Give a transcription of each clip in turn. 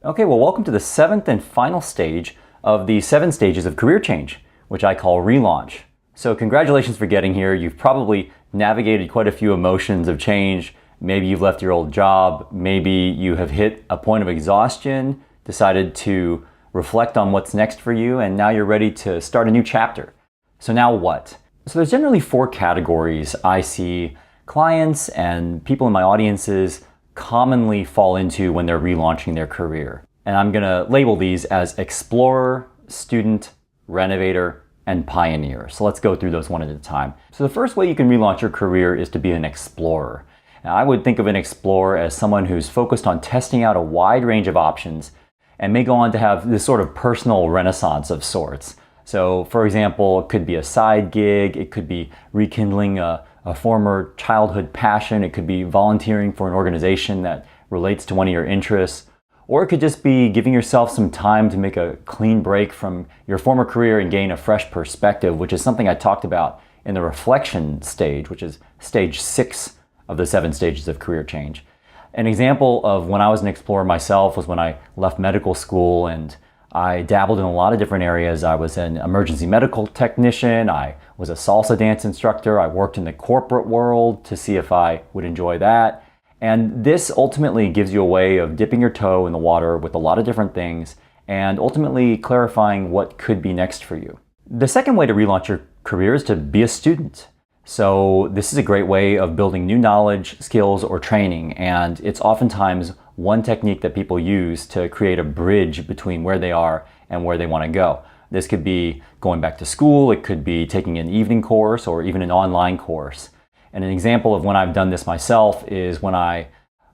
Okay, well, welcome to the seventh and final stage of the 7 stages of career change, which I call relaunch. So congratulations for getting here. You've probably navigated quite a few emotions of change. Maybe you've left your old job. Maybe you have hit a point of exhaustion, decided to reflect on what's next for you, and now you're ready to start a new chapter. So now what? So there's generally 4 categories I see clients and people in my audiences commonly fall into when they're relaunching their career. And I'm gonna label these as explorer, student, renovator, and pioneer. So let's go through those one at a time. So the first way you can relaunch your career is to be an explorer. Now, I would think of an explorer as someone who's focused on testing out a wide range of options and may go on to have this sort of personal renaissance of sorts. So for example, it could be a side gig, it could be rekindling a former childhood passion, it could be volunteering for an organization that relates to one of your interests, or it could just be giving yourself some time to make a clean break from your former career and gain a fresh perspective, which is something I talked about in the reflection stage, which is stage 6 of the 7 stages of career change. An example of when I was an explorer myself was when I left medical school and I dabbled in a lot of different areas. I was an emergency medical technician, I was a salsa dance instructor, I worked in the corporate world to see if I would enjoy that. And this ultimately gives you a way of dipping your toe in the water with a lot of different things and ultimately clarifying what could be next for you. The second way to relaunch your career is to be a student. So this is a great way of building new knowledge, skills, or training, and it's oftentimes one technique that people use to create a bridge between where they are and where they want to go. This could be going back to school, it could be taking an evening course, or even an online course. And an example of when I've done this myself is when I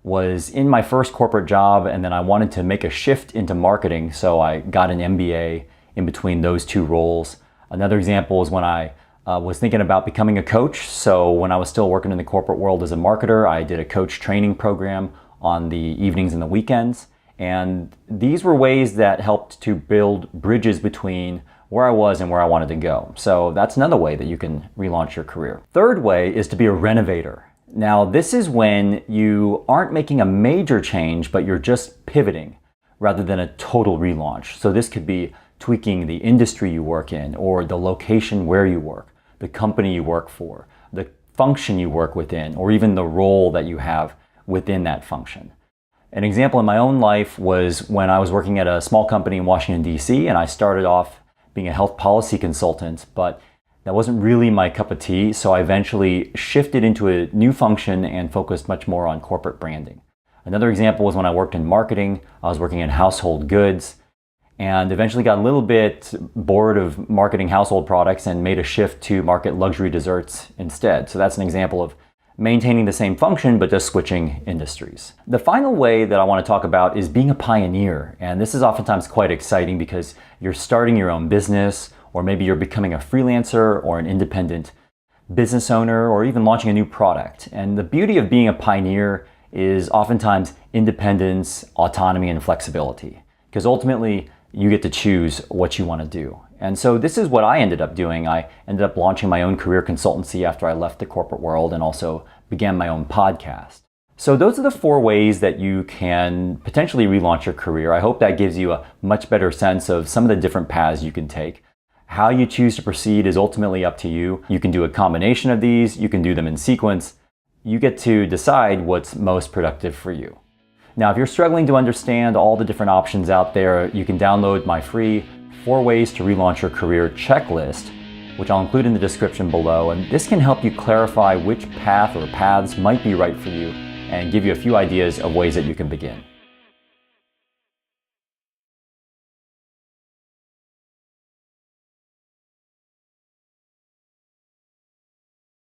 was in my first corporate job and then I wanted to make a shift into marketing, so I got an MBA in between those 2 roles. Another example is when I was thinking about becoming a coach. So when I was still working in the corporate world as a marketer, I did a coach training program on the evenings and the weekends. And these were ways that helped to build bridges between where I was and where I wanted to go. So that's another way that you can relaunch your career. Third way is to be a renovator. Now, this is when you aren't making a major change, but you're just pivoting rather than a total relaunch. So this could be tweaking the industry you work in, or the location where you work, the company you work for, the function you work within, or even the role that you have within that function. An example in my own life was when I was working at a small company in Washington, D.C., and I started off being a health policy consultant, but that wasn't really my cup of tea, so I eventually shifted into a new function and focused much more on corporate branding. Another example was when I worked in marketing. I was working in household goods, and eventually got a little bit bored of marketing household products and made a shift to market luxury desserts instead. So that's an example of maintaining the same function but just switching industries. The final way that I want to talk about is being a pioneer. And this is oftentimes quite exciting because you're starting your own business, or maybe you're becoming a freelancer or an independent business owner, or even launching a new product. And the beauty of being a pioneer is oftentimes independence, autonomy, and flexibility. Because ultimately, you get to choose what you want to do. And so this is what I ended up doing. I ended up launching my own career consultancy after I left the corporate world, and also began my own podcast. So those are the 4 ways that you can potentially relaunch your career. I hope that gives you a much better sense of some of the different paths you can take. How you choose to proceed is ultimately up to you. You can do a combination of these, you can do them in sequence. You get to decide what's most productive for you. Now, if you're struggling to understand all the different options out there, you can download my free 4 ways to relaunch your career checklist, which I'll include in the description below. And this can help you clarify which path or paths might be right for you and give you a few ideas of ways that you can begin.